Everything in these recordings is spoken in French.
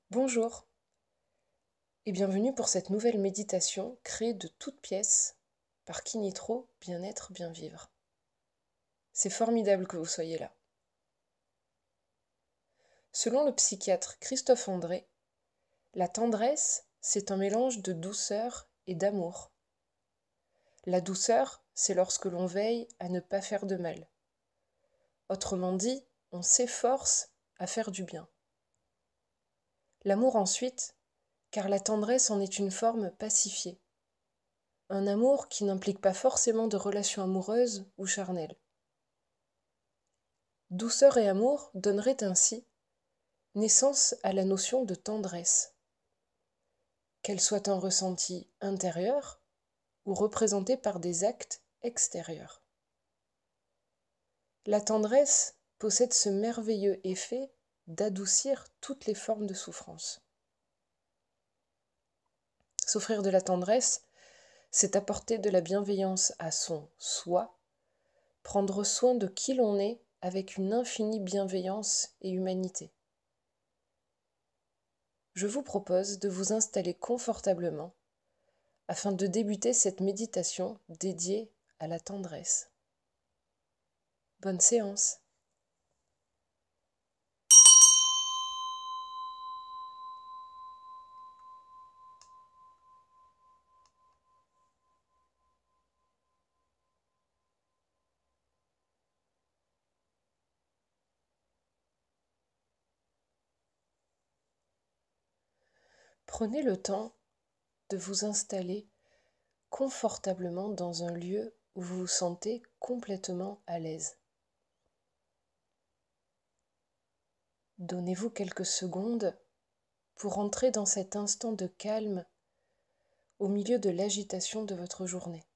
Bonjour et bienvenue pour cette nouvelle méditation créée de toutes pièces par Kinitro Bien-être, Bien Vivre. C'est formidable que vous soyez là. Selon le psychiatre Christophe André, la tendresse, c'est un mélange de douceur et d'amour. La douceur, c'est lorsque l'on veille à ne pas faire de mal. Autrement dit, on s'efforce à faire du bien. L'amour ensuite, car la tendresse en est une forme pacifiée. Un amour qui n'implique pas forcément de relation amoureuse ou charnelle. Douceur et amour donneraient ainsi naissance à la notion de tendresse, qu'elle soit un ressenti intérieur ou représentée par des actes extérieurs. La tendresse possède ce merveilleux effet d'adoucir toutes les formes de souffrance. S'offrir de la tendresse, c'est apporter de la bienveillance à son soi, prendre soin de qui l'on est avec une infinie bienveillance et humanité. Je vous propose de vous installer confortablement afin de débuter cette méditation dédiée à la tendresse. Bonne séance! Prenez le temps de vous installer confortablement dans un lieu où vous vous sentez complètement à l'aise. Donnez-vous quelques secondes pour entrer dans cet instant de calme au milieu de l'agitation de votre journée.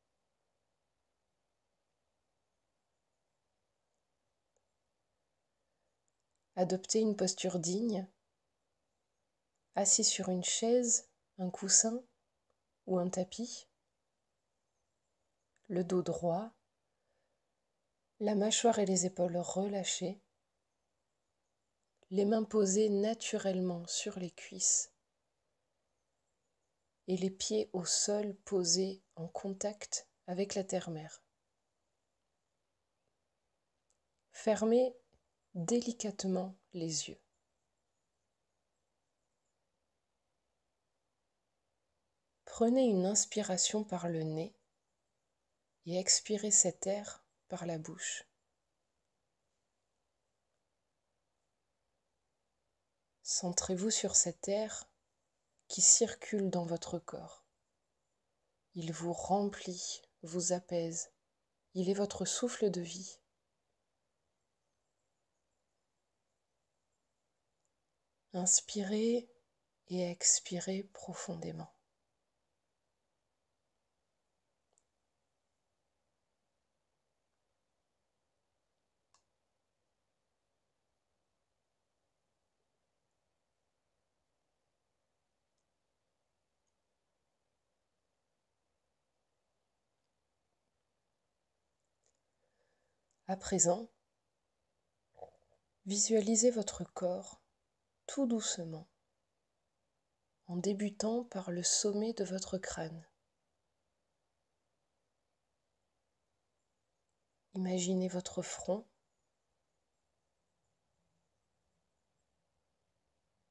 Adoptez une posture digne, assis sur une chaise, un coussin ou un tapis, le dos droit, la mâchoire et les épaules relâchées, les mains posées naturellement sur les cuisses et les pieds au sol posés en contact avec la terre-mère. Fermez délicatement les yeux. Prenez une inspiration par le nez et expirez cet air par la bouche. Centrez-vous sur cet air qui circule dans votre corps. Il vous remplit, vous apaise. Il est votre souffle de vie. Inspirez et expirez profondément. À présent, visualisez votre corps tout doucement, en débutant par le sommet de votre crâne. Imaginez votre front,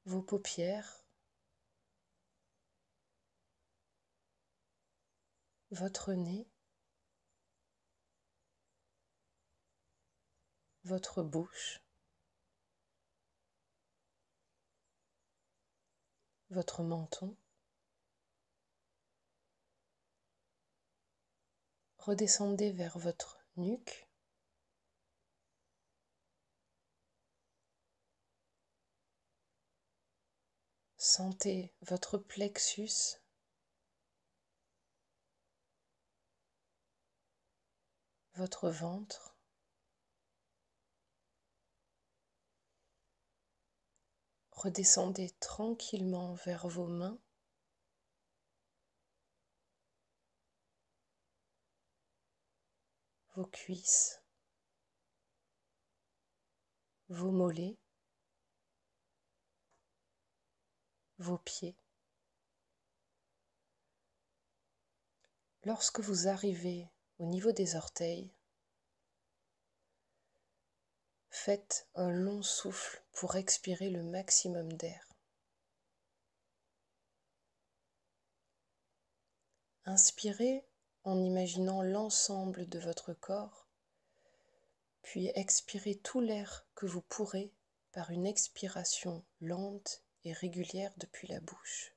vos paupières, votre nez, votre bouche, votre menton. Redescendez vers votre nuque. Sentez votre plexus, votre ventre. Redescendez tranquillement vers vos mains. Vos cuisses, vos mollets, vos pieds. Lorsque vous arrivez au niveau des orteils, faites un long souffle pour expirer le maximum d'air. Inspirez en imaginant l'ensemble de votre corps, puis expirez tout l'air que vous pourrez par une expiration lente et régulière depuis la bouche.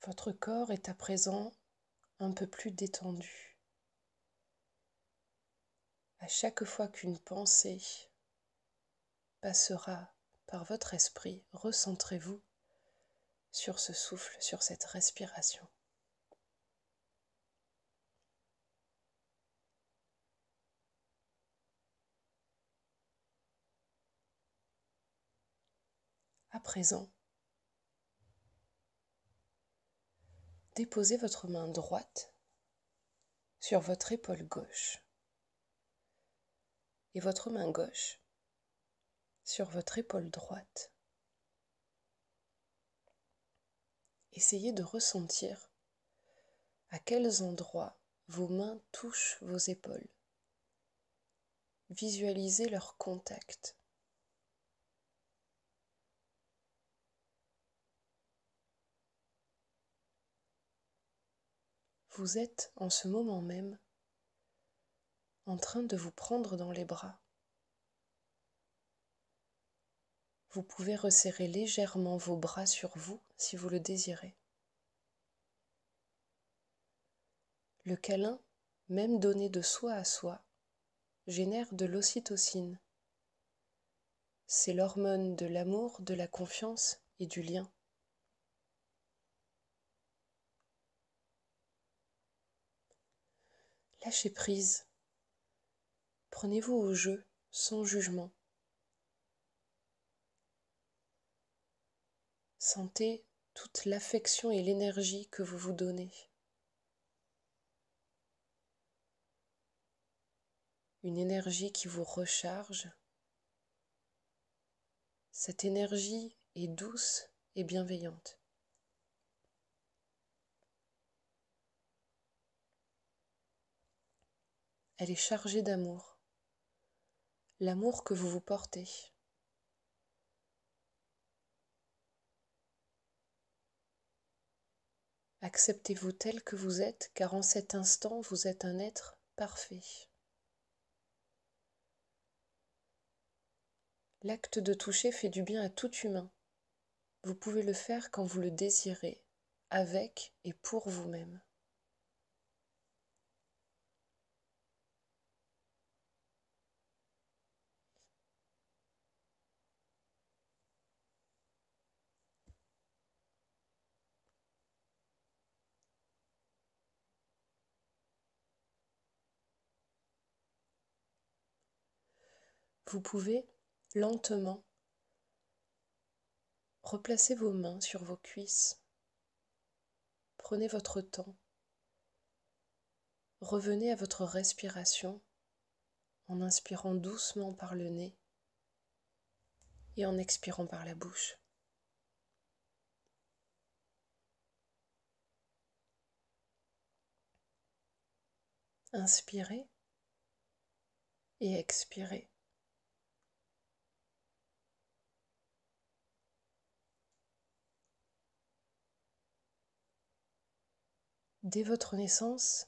Votre corps est à présent un peu plus détendu. À chaque fois qu'une pensée passera par votre esprit, recentrez-vous sur ce souffle, sur cette respiration. À présent, déposez votre main droite sur votre épaule gauche et votre main gauche sur votre épaule droite. Essayez de ressentir à quels endroits vos mains touchent vos épaules. Visualisez leur contact. Vous êtes en ce moment même en train de vous prendre dans les bras. Vous pouvez resserrer légèrement vos bras sur vous si vous le désirez. Le câlin, même donné de soi à soi, génère de l'ocytocine. C'est l'hormone de l'amour, de la confiance et du lien. Lâchez prise. Prenez-vous au jeu sans jugement. Sentez toute l'affection et l'énergie que vous vous donnez. Une énergie qui vous recharge. Cette énergie est douce et bienveillante. Elle est chargée d'amour, l'amour que vous vous portez. Acceptez-vous tel que vous êtes, car en cet instant, vous êtes un être parfait. L'acte de toucher fait du bien à tout humain. Vous pouvez le faire quand vous le désirez, avec et pour vous-même. Vous pouvez, lentement, replacer vos mains sur vos cuisses. Prenez votre temps. Revenez à votre respiration en inspirant doucement par le nez et en expirant par la bouche. Inspirez et expirez. Dès votre naissance,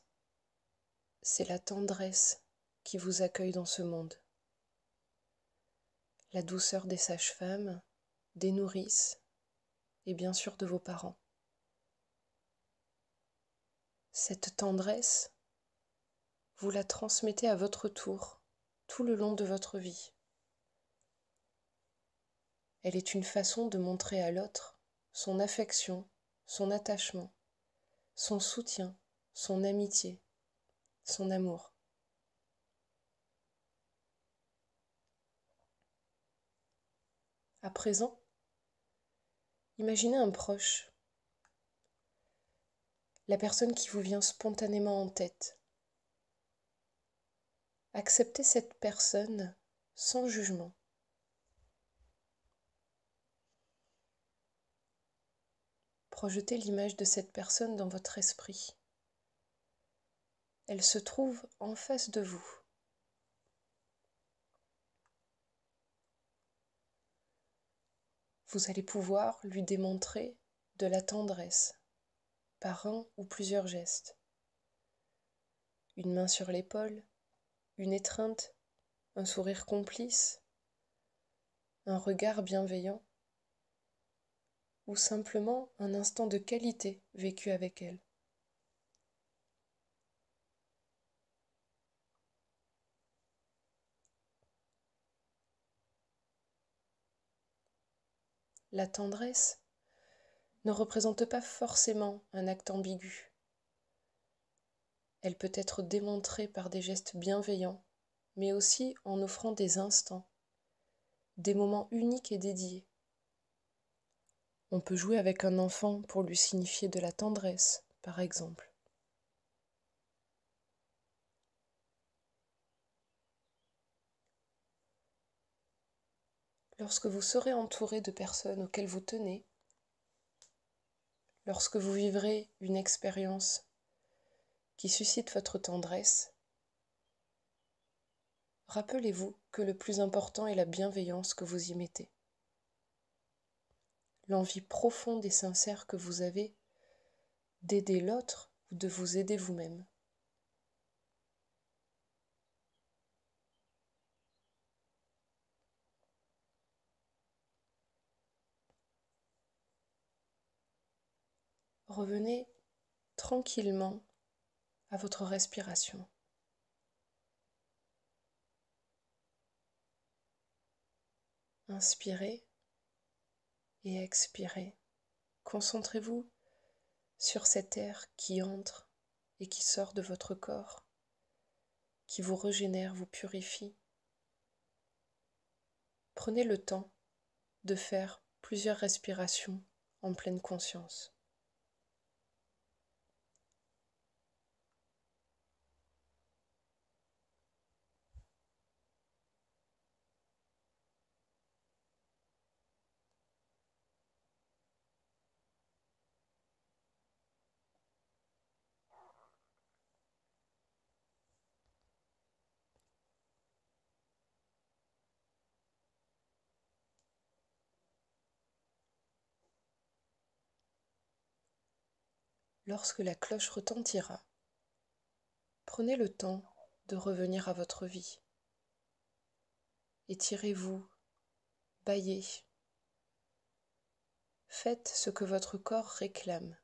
c'est la tendresse qui vous accueille dans ce monde. La douceur des sages-femmes, des nourrices et bien sûr de vos parents. Cette tendresse, vous la transmettez à votre tour tout le long de votre vie. Elle est une façon de montrer à l'autre son affection, son attachement, son soutien, son amitié, son amour. À présent, Imaginez un proche, la personne qui vous vient spontanément en tête. Acceptez cette personne sans jugement. Projetez l'image de cette personne dans votre esprit. Elle se trouve en face de vous. Vous allez pouvoir lui démontrer de la tendresse par un ou plusieurs gestes. Une main sur l'épaule, une étreinte, un sourire complice, un regard bienveillant ou simplement un instant de qualité vécu avec elle. La tendresse ne représente pas forcément un acte ambigu. Elle peut être démontrée par des gestes bienveillants, mais aussi en offrant des instants, des moments uniques et dédiés. On peut jouer avec un enfant pour lui signifier de la tendresse, par exemple. Lorsque vous serez entouré de personnes auxquelles vous tenez, lorsque vous vivrez une expérience qui suscite votre tendresse, rappelez-vous que le plus important est la bienveillance que vous y mettez. L'envie profonde et sincère que vous avez d'aider l'autre ou de vous aider vous-même. Revenez tranquillement à votre respiration. Inspirez et expirez. Concentrez-vous sur cet air qui entre et qui sort de votre corps, qui vous régénère, vous purifie. Prenez le temps de faire plusieurs respirations en pleine conscience. Lorsque la cloche retentira, prenez le temps de revenir à votre vie. Étirez-vous, bâillez. Faites ce que votre corps réclame.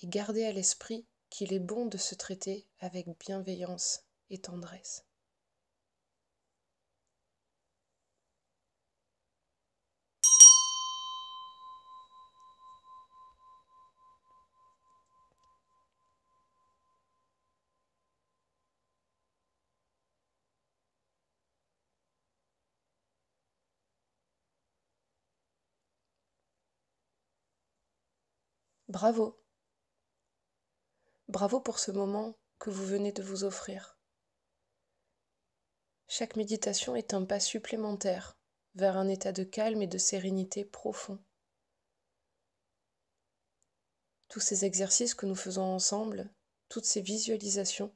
Et gardez à l'esprit qu'il est bon de se traiter avec bienveillance et tendresse. Bravo! Bravo pour ce moment que vous venez de vous offrir. Chaque méditation est un pas supplémentaire vers un état de calme et de sérénité profond. Tous ces exercices que nous faisons ensemble, toutes ces visualisations,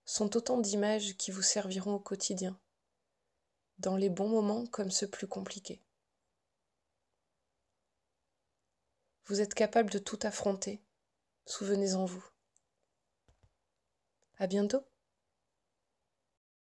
sont autant d'images qui vous serviront au quotidien, dans les bons moments comme ceux plus compliqués. Vous êtes capable de tout affronter, souvenez-en vous. À bientôt!